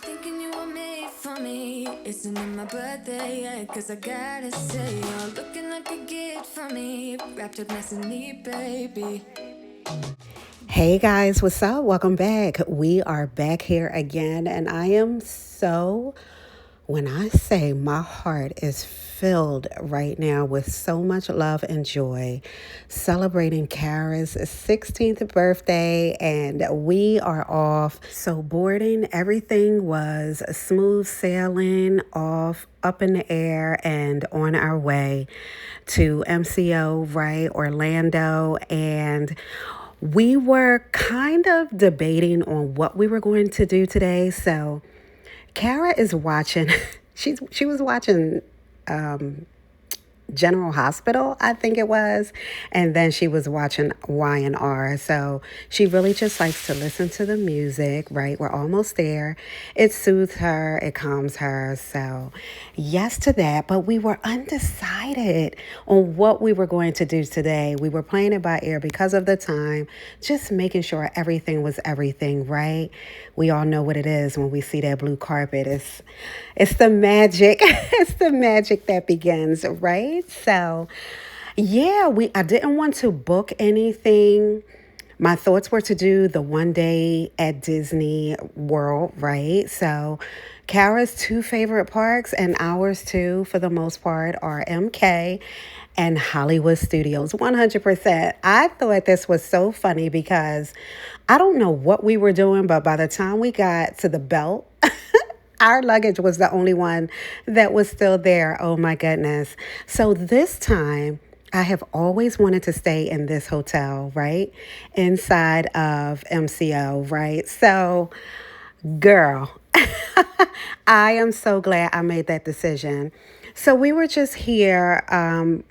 Thinking you were made for me. Isn't it my birthday yet? Cause I gotta say, you're looking like a gift for me. Wrapped up nice and neat, baby. Hey guys, what's up? Welcome back. We are back here again, and I am when I say my heart is filled right now with so much love and joy, celebrating Kara's 16th birthday, and we are off. So, boarding, everything was smooth sailing off, up in the air, and on our way to MCO, right? Orlando. And we were kind of debating on what we were going to do today. So, Kara is watching. She was watching General Hospital, I think it was. And then she was watching Y&R. So she really just likes to listen to the music, right? We're almost there. It soothes her, it calms her. So yes to that. But we were undecided on what we were going to do today. We were playing it by ear because of the time, just making sure everything was everything, right? We all know what it is when we see that blue carpet. It's the magic. It's the magic that begins, right? So, yeah, I didn't want to book anything. My thoughts were to do the one day at Disney World, right? So, Kara's two favorite parks and ours too, for the most part, are MK and Hollywood Studios. 100%. I thought this was so funny because I don't know what we were doing, but by the time we got to the belt, our luggage was the only one that was still there. Oh my goodness. So this time, I have always wanted to stay in this hotel, right? Inside of MCO, right? So, girl, I am so glad I made that decision. So we were just here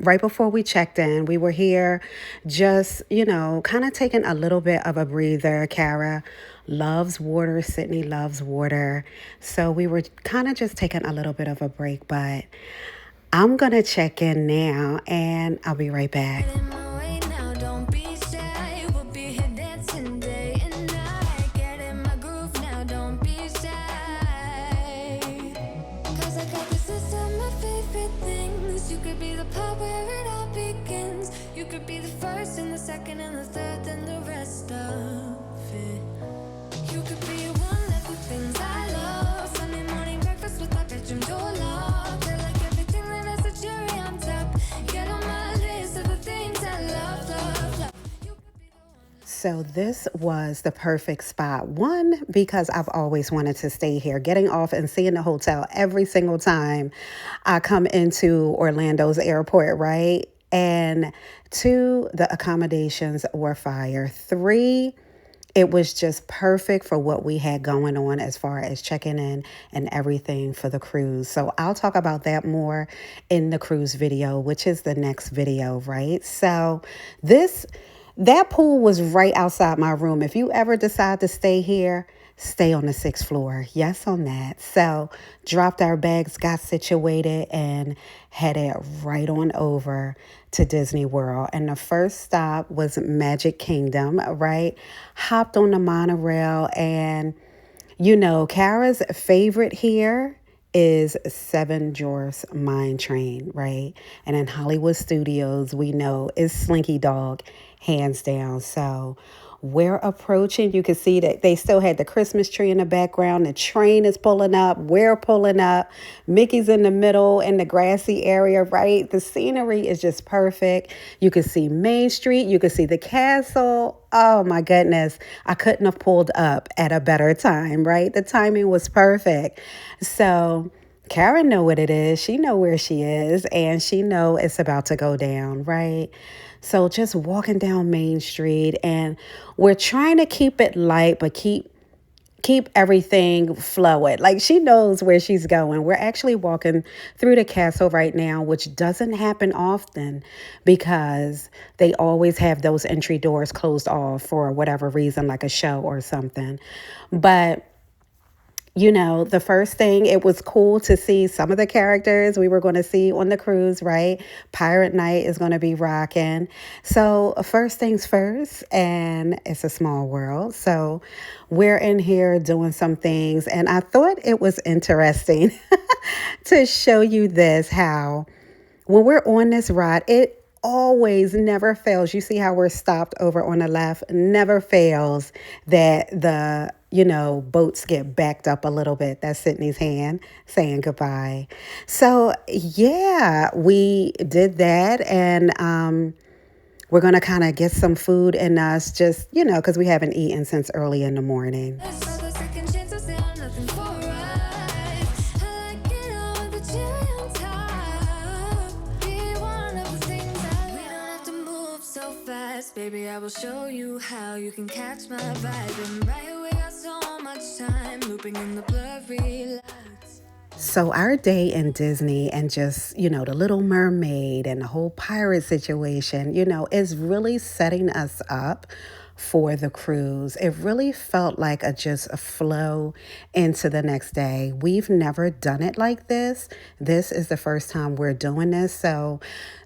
right before we checked in. We were here just, kind of taking a little bit of a breather. Kara loves water. Sydney loves water. So we were kind of just taking a little bit of a break. But I'm going to check in now and I'll be right back. Get in my way now, don't be shy. We'll be here dancing day and night. Get in my groove now, don't be shy. Cause I got this list of my favorite things. You could be the part where it all begins. You could be the first and the second and the third and the rest of it. You could be one of the things I love. Sunday morning breakfast with my bedroom door locked. I like everything that has a cherry on top. Get on my list of the things I love, love, love. You could be the one. So this was the perfect spot. One, because I've always wanted to stay here, getting off and seeing the hotel every single time I come into Orlando's airport, right? And two, the accommodations were fire. Three, it was just perfect for what we had going on as far as checking in and everything for the cruise. So I'll talk about that more in the cruise video, which is the next video, right? So this that pool was right outside my room. If you ever decide to stay here, stay on the sixth floor. Yes, on that. So dropped our bags, got situated, and headed right on over to Disney World. And the first stop was Magic Kingdom, right? Hopped on the monorail, and Kara's favorite here is Seven Dwarfs Mine Train, right? And in Hollywood Studios, we know is Slinky Dog, hands down. So we're approaching. You can see that they still had the Christmas tree in the background. The train is pulling up. We're pulling up. Mickey's in the middle in the grassy area, right? The scenery is just perfect. You can see Main Street. You can see the castle. Oh my goodness. I couldn't have pulled up at a better time, right? The timing was perfect. So Karen know what it is. She know where she is, and she know it's about to go down, right? So just walking down Main Street, and we're trying to keep it light, but keep everything flowing. Like, she knows where she's going. We're actually walking through the castle right now, which doesn't happen often because they always have those entry doors closed off for whatever reason, like a show or something. But The first thing, it was cool to see some of the characters we were going to see on the cruise, right? Pirate Night is going to be rocking. So, first things first, and it's a small world. So, we're in here doing some things, and I thought it was interesting to show you this how when we're on this ride, it always never fails. You see how we're stopped over on the left? Never fails that the boats get backed up a little bit. That's Sydney's hand saying goodbye. So, yeah, we did that. And we're going to kind of get some food in us just, because we haven't eaten since early in the morning. Baby, I will show you how you can catch my vibe. And right, we got so much time looping in the blurry lights. So our day in Disney and just, the Little Mermaid and the whole pirate situation, is really setting us up for the cruise. It really felt like just a flow into the next day. We've never done it like this. This is the first time we're doing this. So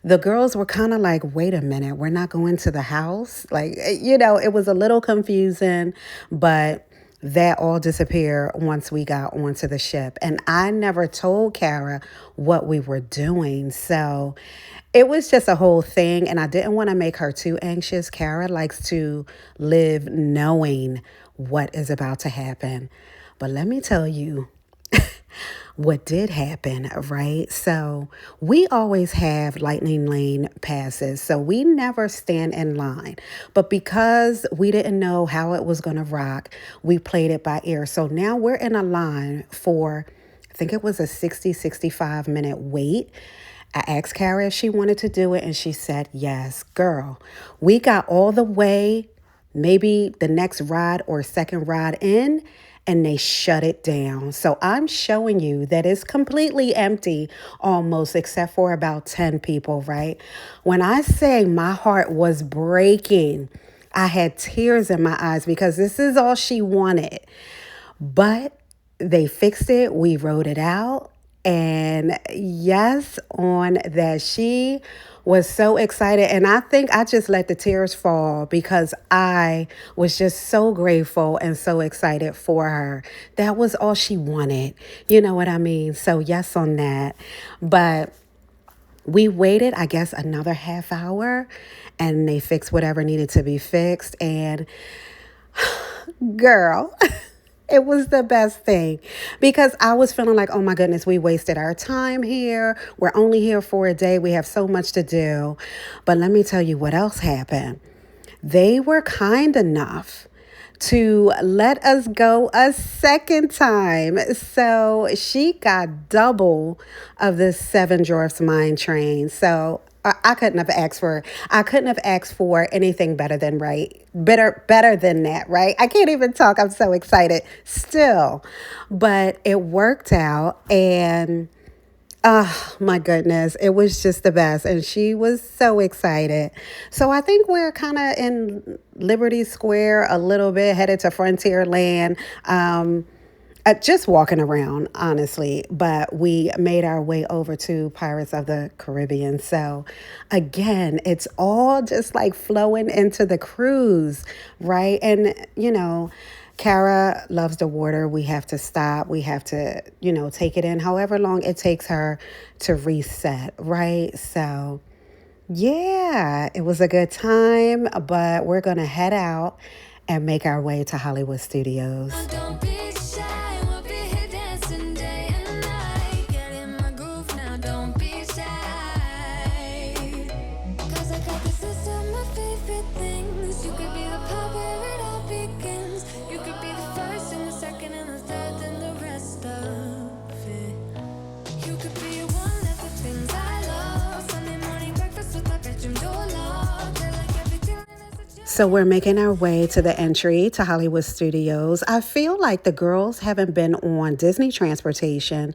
the girls were kind of like, wait a minute, we're not going to the house. Like, it was a little confusing, but that all disappeared once we got onto the ship. And I never told Kara what we were doing. So it was just a whole thing. And I didn't want to make her too anxious. Kara likes to live knowing what is about to happen. But let me tell you what did happen, right? So we always have lightning lane passes, so we never stand in line. But because we didn't know how it was going to rock, we played it by ear. So now we're in a line for, I think it was a 65 minute wait. I asked Kara if she wanted to do it, and she said yes. Girl, we got all the way, maybe the next ride or second ride in, and they shut it down. So I'm showing you that it's completely empty almost, except for about 10 people, right? When I say my heart was breaking, I had tears in my eyes because this is all she wanted. But they fixed it. We wrote it out. And yes, on that, she was so excited. And I think I just let the tears fall because I was just so grateful and so excited for her. That was all she wanted. You know what I mean? So yes on that. But we waited, I guess, another half hour, and they fixed whatever needed to be fixed. And girl, it was the best thing because I was feeling like, oh my goodness, we wasted our time here. We're only here for a day. We have so much to do. But let me tell you what else happened. They were kind enough to let us go a second time. So she got double of this Seven Dwarfs Mine Train. So I couldn't have asked for anything better than better than that, right? I can't even talk. I'm so excited still. But it worked out, and oh my goodness, it was just the best. And she was so excited. So I think we're kind of in Liberty Square a little bit, headed to Frontierland. Just walking around, honestly, but we made our way over to Pirates of the Caribbean. So again, it's all just like flowing into the cruise, right? And, Kara loves the water. We have to stop. We have to, take it in however long it takes her to reset, right? So yeah, it was a good time, but we're going to head out and make our way to Hollywood Studios. Don't be shy, we'll be here dancing day and night. Get in my groove now, don't be shy. 'Cause I got the system of favorite things. You could be the part where it all begins. You could be the first and the second and the third and the rest of it. You could be one of the things I love. Sunday morning breakfast with my bedroom door locked. I like everything that is a So we're making our way to the entry to Hollywood Studios. I feel like the girls haven't been on Disney transportation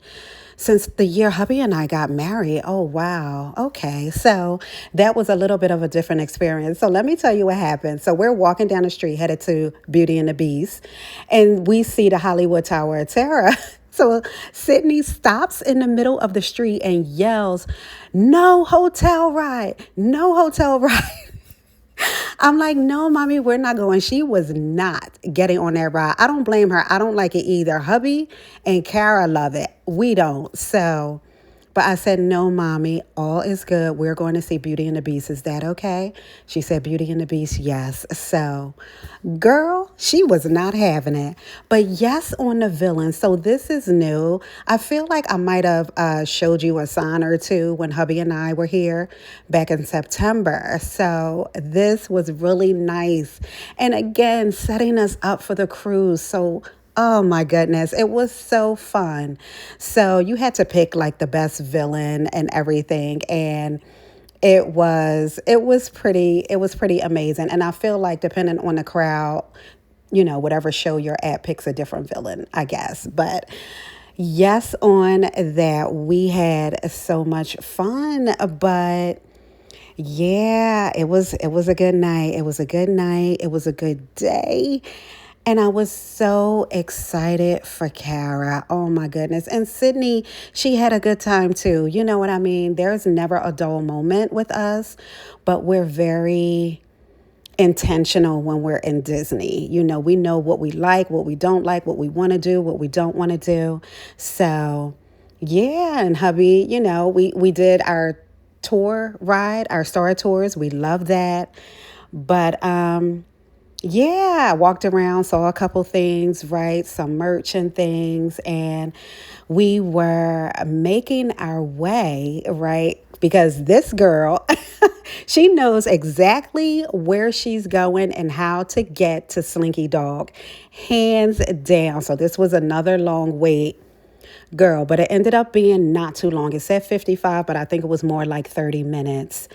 since the year hubby and I got married. Oh, wow. Okay. So that was a little bit of a different experience. So let me tell you what happened. So we're walking down the street headed to Beauty and the Beast, and we see the Hollywood Tower of Terror. So Sydney stops in the middle of the street and yells, "No hotel ride, no hotel ride." I'm like, "No, mommy, we're not going." She was not getting on that ride. I don't blame her. I don't like it either. Hubby and Kara love it. We don't. So, but I said, "No, mommy, all is good. We're going to see Beauty and the Beast. Is that okay?" She said, "Beauty and the Beast, yes." So, girl, she was not having it. But yes, on the villain. So this is new. I feel like I might have showed you a sign or two when hubby and I were here back in September. So this was really nice. And again, setting us up for the cruise. So oh my goodness, it was so fun. So you had to pick like the best villain and everything, and it was pretty amazing. And I feel like depending on the crowd, whatever show you're at picks a different villain, I guess. But yes, on that, we had so much fun. But yeah, it was a good night. It was a good night. It was a good day. And I was so excited for Kara. Oh my goodness. And Sydney, she had a good time too. You know what I mean? There's never a dull moment with us, but we're very intentional when we're in Disney. We know what we like, what we don't like, what we want to do, what we don't want to do. So, yeah, and hubby, we did our tour ride, our Star Tours. We love that. But yeah, I walked around, saw a couple things, right? Some merch and things. And we were making our way, right? Because this girl, she knows exactly where she's going and how to get to Slinky Dog, hands down. So this was another long wait, girl, but it ended up being not too long. It said 55, but I think it was more like 30 minutes.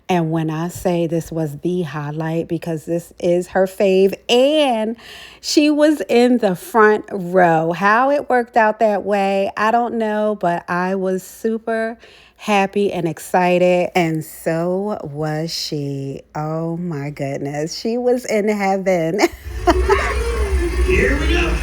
And when I say this was the highlight, because this is her fave, and she was in the front row. How it worked out that way, I don't know, but I was super happy and excited, and so was she. Oh my goodness, she was in heaven. Here we go.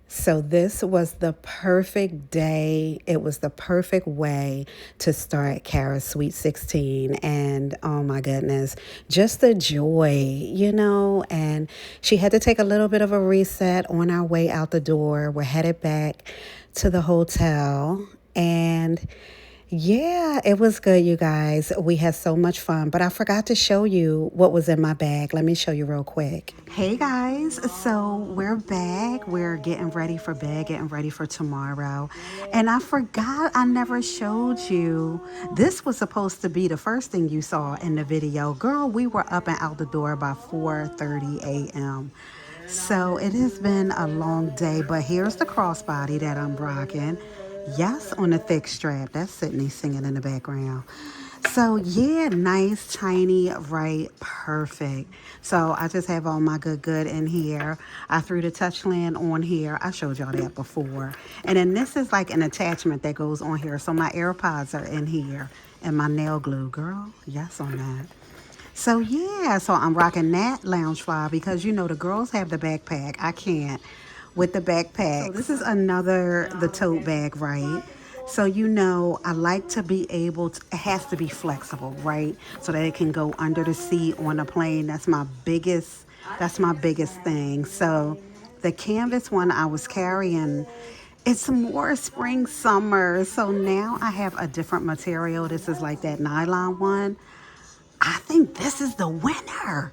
So this was the perfect day. It was the perfect way to start Kara's Sweet 16. And oh my goodness, just the joy, and she had to take a little bit of a reset on our way out the door. We're headed back to the hotel, and yeah, it was good, you guys. We had so much fun, but I forgot to show you what was in my bag. Let me show you real quick. Hey guys, so we're back. We're getting ready for bed, getting ready for tomorrow. And I forgot I never showed you. This was supposed to be the first thing you saw in the video. Girl, we were up and out the door by 4:30 a.m. So it has been a long day, but here's the crossbody that I'm rocking. Yes, on a thick strap. That's Sydney singing in the background. So yeah, nice, tiny, right, perfect. So I just have all my good in here. I threw the touchland on here. I showed y'all that before. And then this is like an attachment that goes on here. So my AirPods are in here and my nail glue, girl. Yes on that. So yeah, so I'm rocking that Loungefly because the girls have the backpack. I can't with the backpack. So this is the tote bag, right? So I like to be able to, it has to be flexible, right? So that it can go under the seat on a plane. That's my biggest thing. So the canvas one I was carrying, it's more spring summer. So now I have a different material. This is like that nylon one. I think this is the winner.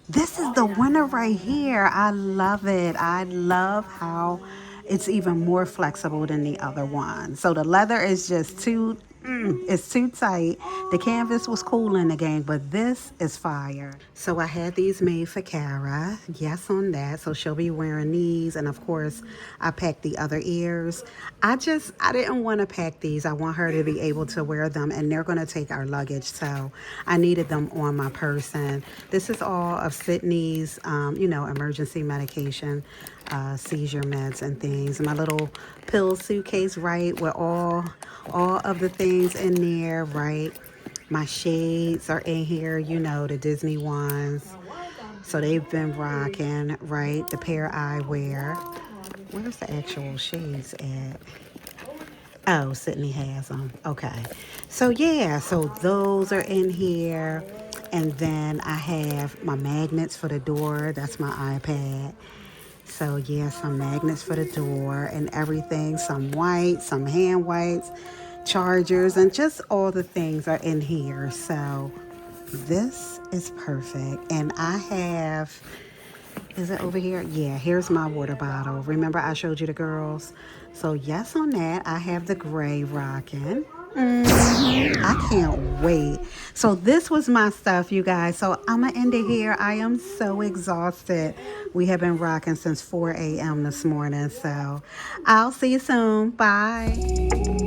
This is the winner right here. I love it. I love how it's even more flexible than the other one. So the leather is just it's too tight. The canvas was cool in the game, but this is fire. So I had these made for Kara. Yes on that. So she'll be wearing these. And of course, I packed the other ears. I didn't want to pack these. I want her to be able to wear them, and they're going to take our luggage. So I needed them on my person. This is all of Sydney's, emergency medication. seizure meds and things. My little pill suitcase, right, with all of the things in there, right. My shades are in here, you know, the Disney ones. So they've been rocking, right? The pair I wear. Where's the actual shades at? Oh, Sydney has them. Okay. So yeah, so those are in here. And then I have my magnets for the door. That's my iPad. So yeah, some magnets for the door and everything. Some wipes, some hand wipes, chargers, and just all the things are in here. So this is perfect. And I have, is it over here? Yeah, here's my water bottle. Remember I showed you the girls? So yes, on that, I have the gray rocking. I can't wait. So this was my stuff, you guys. So I'm going to end it here. I am so exhausted. We have been rocking since 4 a.m. this morning. So I'll see you soon. Bye.